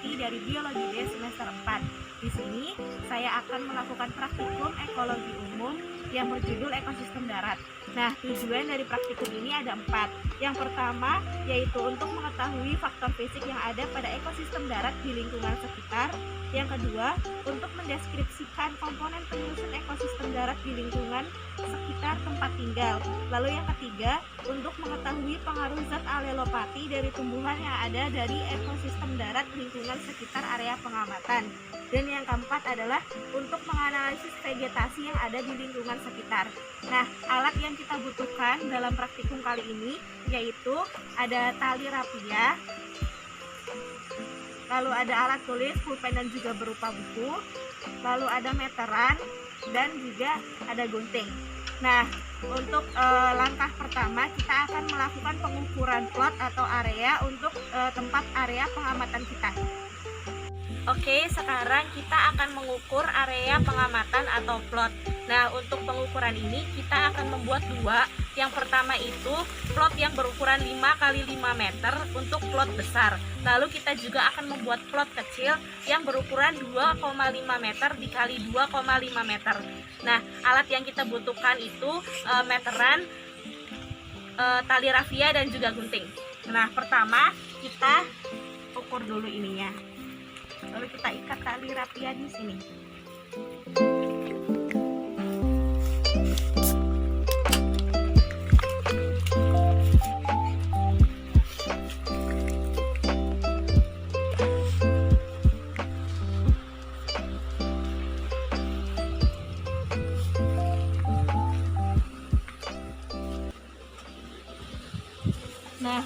Pati dari Biologi D semester 4. Di sini saya akan melakukan praktikum ekologi umum yang berjudul ekosistem darat. Nah, tujuan dari praktikum ini ada 4. Yang pertama yaitu untuk mengetahui faktor fisik yang ada pada ekosistem darat di lingkungan sekitar. Yang kedua, untuk mendeskripsikan komponen penyusun ekosistem darat di lingkungan sekitar tempat tinggal. Lalu yang ketiga, untuk mengetahui pengaruh zat alelopati dari tumbuhan yang ada dari ekosistem darat lingkungan sekitar area pengamatan. Dan yang keempat adalah untuk menganalisis vegetasi yang ada di lingkungan sekitar. Nah, alat yang kita butuhkan dalam praktikum kali ini yaitu ada tali rapia, lalu ada alat tulis, pulpen dan juga berupa buku, lalu ada meteran, dan juga ada gunting. Nah, untuk langkah pertama kita akan melakukan pengukuran plot atau area untuk tempat area pengamatan kita. Oke, sekarang kita akan mengukur area pengamatan atau plot. Nah, untuk pengukuran ini kita akan membuat 2. Yang pertama itu plot yang berukuran 5 x 5 meter untuk plot besar. Lalu kita juga akan membuat plot kecil yang berukuran 2,5 meter dikali 2,5 meter. Nah, alat yang kita butuhkan itu meteran, tali rafia dan juga gunting. Nah, pertama kita ukur dulu ininya. Lalu kita ikat tali rapia di sini. Nah,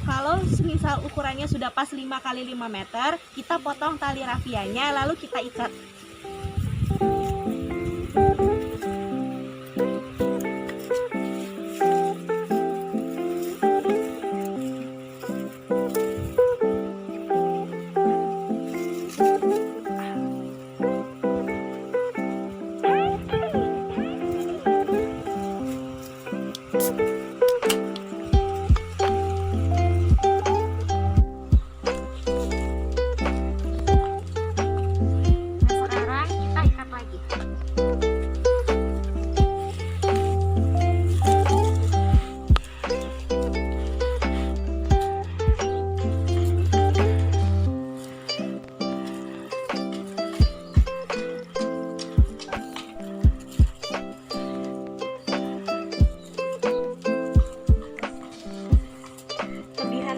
kalau semisal ukurannya sudah pas 5 x 5 meter, kita potong tali rafianya lalu kita ikat.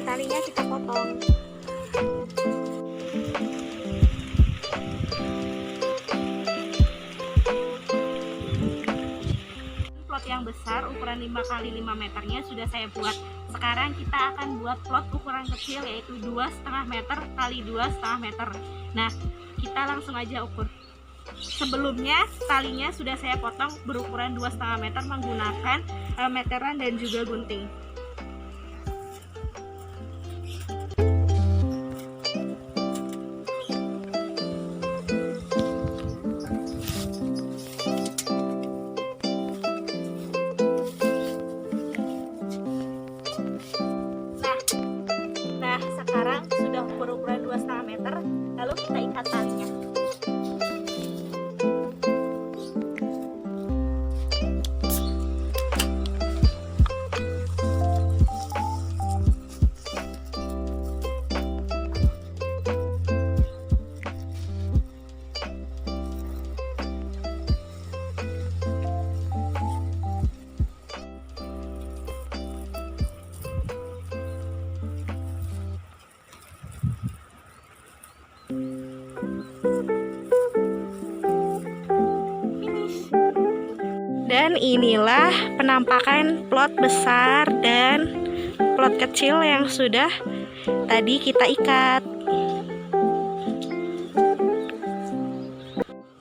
Talinya kita potong. Plot yang besar ukuran 5 x 5 meternya sudah saya buat. Sekarang kita akan buat plot ukuran kecil yaitu 2,5 meter kali 2,5 meter. Nah, kita langsung aja ukur. Sebelumnya talinya sudah saya potong berukuran 2,5 meter menggunakan meteran dan juga gunting. Nah, sekarang sudah berukuran 2,5 meter, lalu kita ikat talinya. Dan inilah penampakan plot besar dan plot kecil yang sudah tadi kita ikat.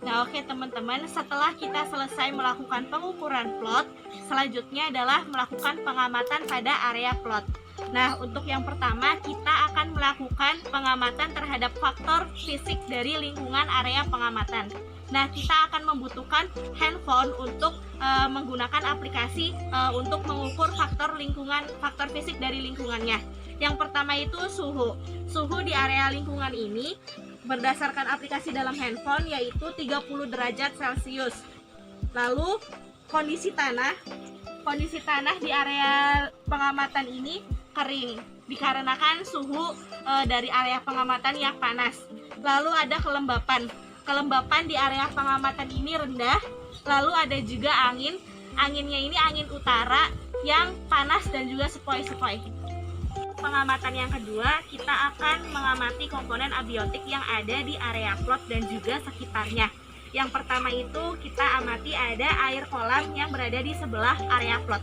Nah, oke teman-teman, setelah kita selesai melakukan pengukuran plot, selanjutnya adalah melakukan pengamatan pada area plot. Nah, untuk yang pertama kita akan melakukan pengamatan terhadap faktor fisik dari lingkungan area pengamatan. Nah, kita akan membutuhkan handphone untuk menggunakan aplikasi untuk mengukur faktor fisik dari lingkungannya. Yang pertama itu suhu. Suhu di area lingkungan ini berdasarkan aplikasi dalam handphone yaitu 30 derajat Celcius. Lalu kondisi tanah. Kondisi tanah di area pengamatan ini kering dikarenakan suhu dari area pengamatan yang panas. Lalu ada kelembapan. Kelembapan di area pengamatan ini rendah. Lalu ada juga angin. Anginnya ini angin utara yang panas dan juga sepoi-sepoi. Pengamatan yang kedua, kita akan mengamati komponen abiotik yang ada di area plot dan juga sekitarnya. Yang pertama itu kita amati ada air kolam yang berada di sebelah area plot.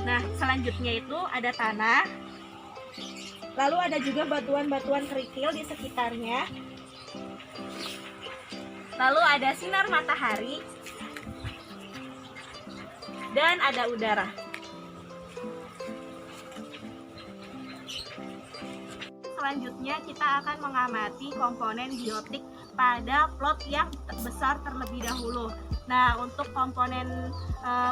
Nah, selanjutnya itu ada tanah. Lalu ada juga batuan-batuan kerikil di sekitarnya. Lalu ada sinar matahari. Dan ada udara. Selanjutnya kita akan mengamati komponen biotik pada plot yang besar terlebih dahulu. Nah, untuk komponen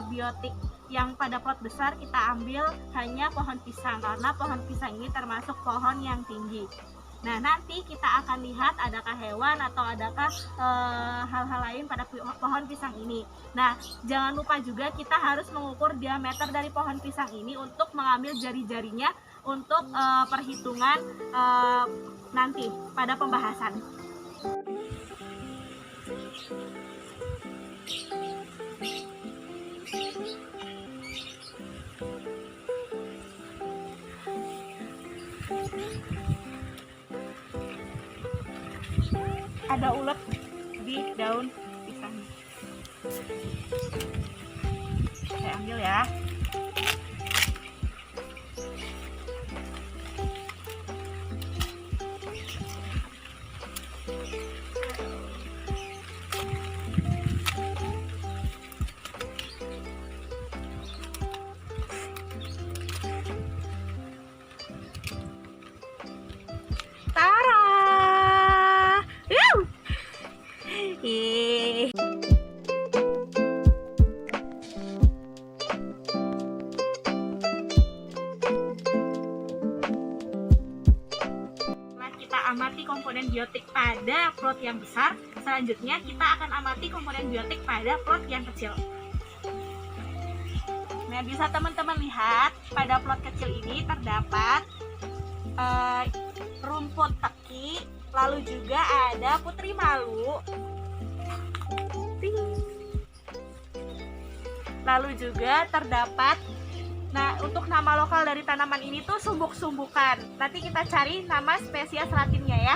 biotik yang pada plot besar kita ambil hanya pohon pisang karena pohon pisang ini termasuk pohon yang tinggi. Nah, nanti kita akan lihat adakah hewan atau adakah hal-hal lain pada pohon pisang ini. Nah, jangan lupa juga kita harus mengukur diameter dari pohon pisang ini untuk mengambil jari-jarinya untuk perhitungan nanti pada pembahasan. Ada ulet di daun pisang. Saya ambil ya. Amati komponen biotik pada plot yang besar. Selanjutnya kita akan amati komponen biotik pada plot yang kecil. Nah, bisa teman-teman lihat pada plot kecil ini terdapat rumput teki, lalu juga ada putri malu, lalu juga terdapat. Nah, untuk nama lokal dari tanaman ini tuh sumbuk-sumbukan. Nanti kita cari nama spesies latinnya ya.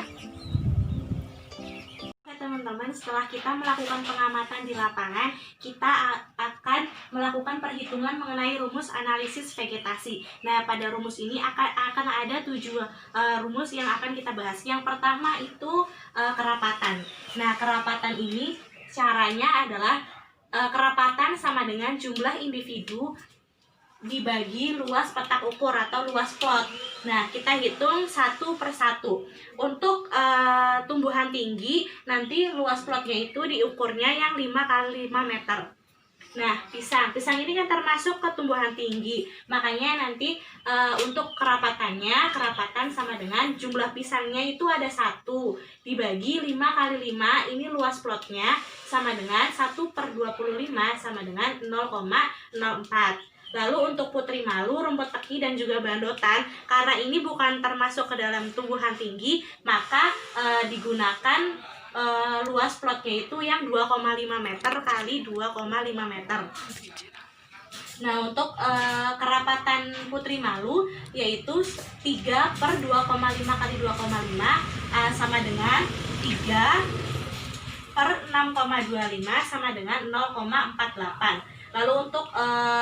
Oke teman-teman, setelah kita melakukan pengamatan di lapangan, kita akan melakukan perhitungan mengenai rumus analisis vegetasi. Nah, pada rumus ini akan ada 7 rumus yang akan kita bahas. Yang pertama itu kerapatan. Nah, kerapatan ini caranya adalah kerapatan sama dengan jumlah individu dibagi luas petak ukur atau luas plot. Nah, kita hitung satu per satu. Untuk tumbuhan tinggi, nanti luas plotnya itu diukurnya yang 5 x 5 meter. Nah, pisang ini kan termasuk ke tumbuhan tinggi. Makanya nanti untuk kerapatan sama dengan jumlah pisangnya itu ada 1 dibagi 5 x 5, ini luas plotnya sama dengan 1 per 25 sama dengan 0,04. Lalu untuk putri malu, rumput teki, dan juga bandotan, karena ini bukan termasuk ke dalam tumbuhan tinggi, maka digunakan luas plotnya itu yang 2,5 meter kali 2,5 meter. Nah, untuk kerapatan putri malu yaitu 3 per 2,5 kali 2,5 sama dengan 3 per 6,25 sama dengan 0,48. Lalu untuk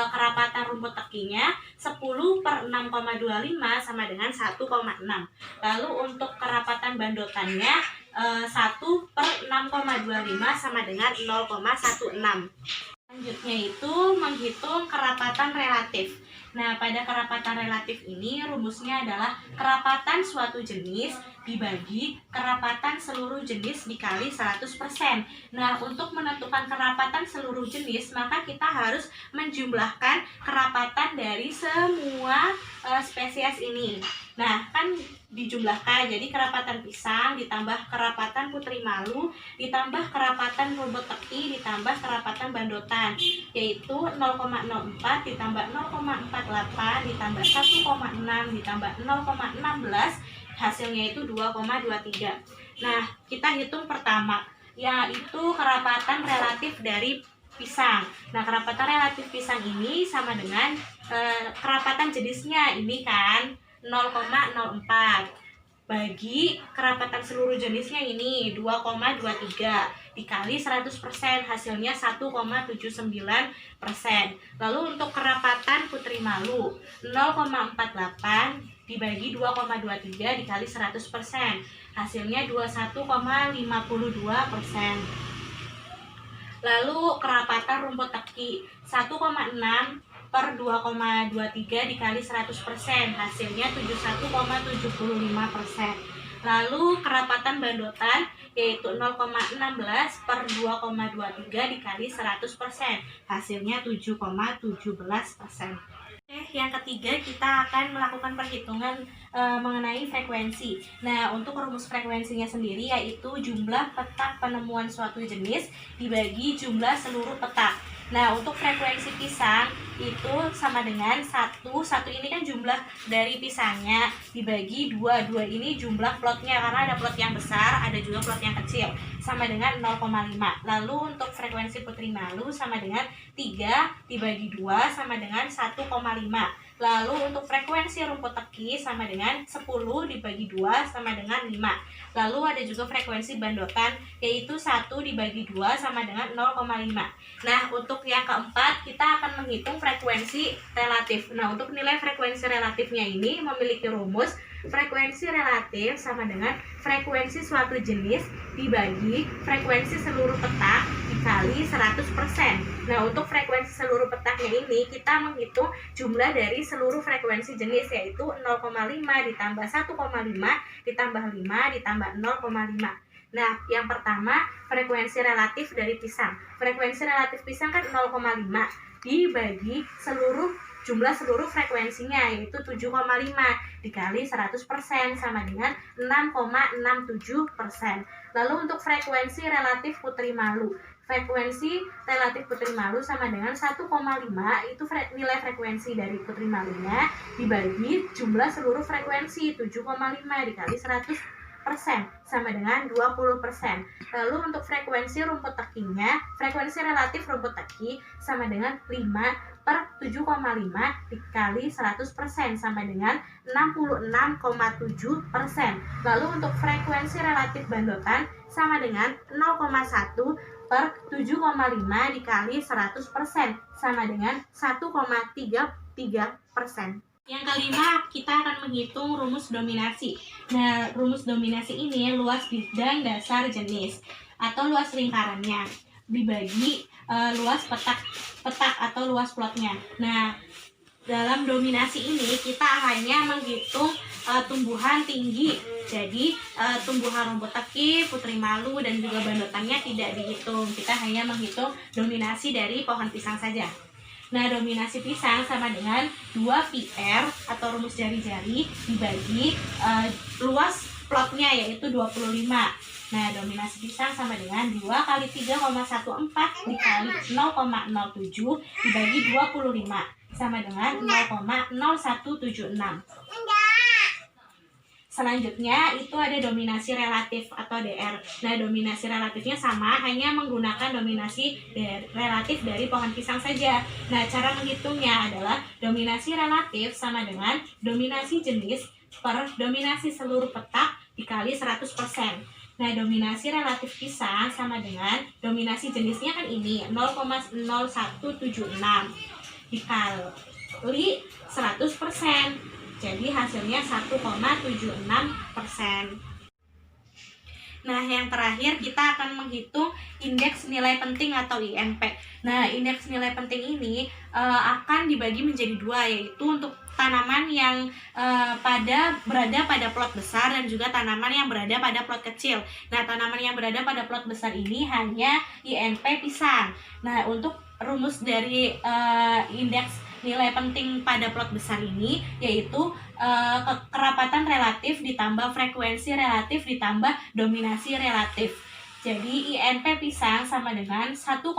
kerapatan rumput tekinya 10 per 6,25 sama dengan 1,6. Lalu untuk kerapatan bandotannya 1 per 6,25 sama dengan 0,16. Selanjutnya itu menghitung kerapatan relatif. Nah, pada kerapatan relatif ini rumusnya adalah kerapatan suatu jenis dibagi kerapatan seluruh jenis dikali 100%. Nah, untuk menentukan kerapatan seluruh jenis, maka kita harus menjumlahkan kerapatan dari semua spesies ini. Nah, kan dijumlahkan, jadi kerapatan pisang ditambah kerapatan putri malu ditambah kerapatan rumput teki ditambah kerapatan bandotan, yaitu 0,04 ditambah 0,48 ditambah 1,6 ditambah 0,16, hasilnya itu 2,23. Nah, kita hitung pertama, yaitu kerapatan relatif dari pisang. Nah, kerapatan relatif pisang ini sama dengan kerapatan jenisnya ini kan 0,04 bagi kerapatan seluruh jenisnya ini 2,23 dikali 100%, hasilnya 1,79%. Lalu untuk kerapatan putri malu 0,48 dibagi 2,23 dikali 100%, hasilnya 21,52%. Lalu kerapatan rumput teki 1,6 per 2,23 dikali 100%, hasilnya 71,75%. Lalu kerapatan bandotan yaitu 0,16 per 2,23 dikali 100%, hasilnya 7,17%. Yang ketiga kita akan melakukan perhitungan mengenai frekuensi. Nah, untuk rumus frekuensinya sendiri yaitu jumlah petak penemuan suatu jenis dibagi jumlah seluruh petak. Nah, untuk frekuensi pisang itu sama dengan 1 ini kan jumlah dari pisangnya dibagi 2 ini jumlah plotnya, karena ada plot yang besar, ada juga plot yang kecil, sama dengan 0,5. Lalu untuk frekuensi putri malu sama dengan 3 dibagi 2 sama dengan 1,5. Lalu untuk frekuensi rumput teki sama dengan 10 dibagi 2 sama dengan 5. Lalu ada juga frekuensi bandotan yaitu 1 dibagi 2 sama dengan 0,5. Nah, untuk yang keempat kita akan menghitung frekuensi relatif. Nah, untuk nilai frekuensi relatifnya ini memiliki rumus frekuensi relatif sama dengan frekuensi suatu jenis dibagi frekuensi seluruh petak dikali 100%. Nah, untuk frekuensi seluruh petaknya ini kita menghitung jumlah dari seluruh frekuensi jenis yaitu 0,5 ditambah 1,5 ditambah 5 ditambah 0,5. Nah, yang pertama frekuensi relatif dari pisang. Frekuensi relatif pisang kan 0,5 dibagi jumlah seluruh frekuensinya yaitu 7,5 dikali 100% sama dengan 6,67%. Lalu untuk frekuensi relatif putri malu. Frekuensi relatif putri malu sama dengan 1,5 itu nilai frekuensi dari putri malunya dibagi jumlah seluruh frekuensi 7,5 dikali 100% sama dengan 20%. Lalu untuk frekuensi rumput tekinya, frekuensi relatif rumput teki sama dengan 5 per 7,5 dikali 100% sama dengan 66,7%. Lalu untuk frekuensi relatif bandotan sama dengan 0,1 per 7,5 dikali 100% sama dengan 1,33%. Yang kelima, kita akan menghitung rumus dominasi. Nah, rumus dominasi ini luas bidang dasar jenis atau luas lingkarannya dibagi luas petak atau luas plotnya. Nah, dalam dominasi ini kita hanya menghitung tumbuhan tinggi. Jadi tumbuhan rumput teki, putri malu dan juga bandotannya tidak dihitung. Kita hanya menghitung dominasi dari pohon pisang saja. Nah, dominasi pisang sama dengan 2πr atau rumus jari-jari dibagi luas plotnya yaitu 25. Nah, dominasi pisang sama dengan 2 kali 3,14 dikali 0,07 dibagi 25 sama dengan 0,0176. Selanjutnya itu ada dominasi relatif atau DR. Nah, dominasi relatifnya sama, hanya menggunakan dominasi relatif dari pohon pisang saja. Nah, cara menghitungnya adalah dominasi relatif sama dengan dominasi jenis per dominasi seluruh petak dikali 100%. Nah, dominasi relatif pisang sama dengan dominasi jenisnya kan ini 0,0176 dikali 100%. Jadi hasilnya 1,76%. Nah, yang terakhir kita akan menghitung indeks nilai penting atau INP. Nah, indeks nilai penting ini akan dibagi menjadi dua, yaitu untuk tanaman yang berada pada plot besar dan juga tanaman yang berada pada plot kecil. Nah, tanaman yang berada pada plot besar ini hanya INP pisang. Nah, untuk rumus dari indeks nilai penting pada plot besar ini yaitu kerapatan relatif ditambah frekuensi relatif ditambah dominasi relatif. Jadi INP pisang sama dengan 1,79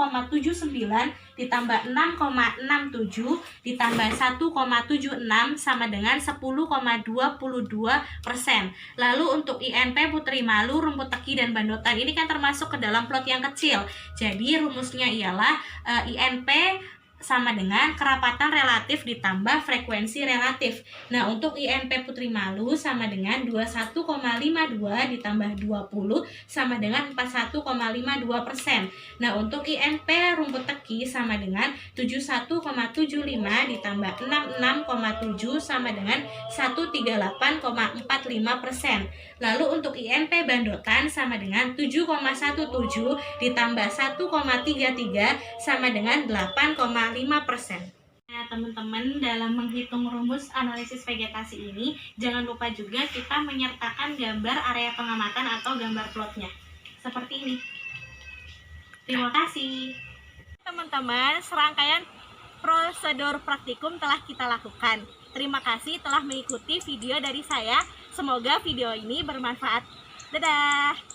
ditambah 6,67 ditambah 1,76 sama dengan 10,22%. Lalu untuk INP putri malu, rumput teki, dan bandotan ini kan termasuk ke dalam plot yang kecil. Jadi rumusnya ialah INP sama dengan kerapatan relatif ditambah frekuensi relatif. Nah, untuk INP putri malu sama dengan 21,52 ditambah 20 sama dengan 41,52%. Nah, untuk INP rumput teki sama dengan 71,75 ditambah 66,7 sama dengan 138,45%. Lalu untuk INP bandotan sama dengan 7,17 ditambah 1,33 sama dengan 8,5%. Nah, teman-teman, dalam menghitung rumus analisis vegetasi ini, jangan lupa juga kita menyertakan gambar area pengamatan atau gambar plotnya. Seperti ini. Terima kasih. Teman-teman, serangkaian prosedur praktikum telah kita lakukan. Terima kasih telah mengikuti video dari saya. Semoga video ini bermanfaat. Dadah!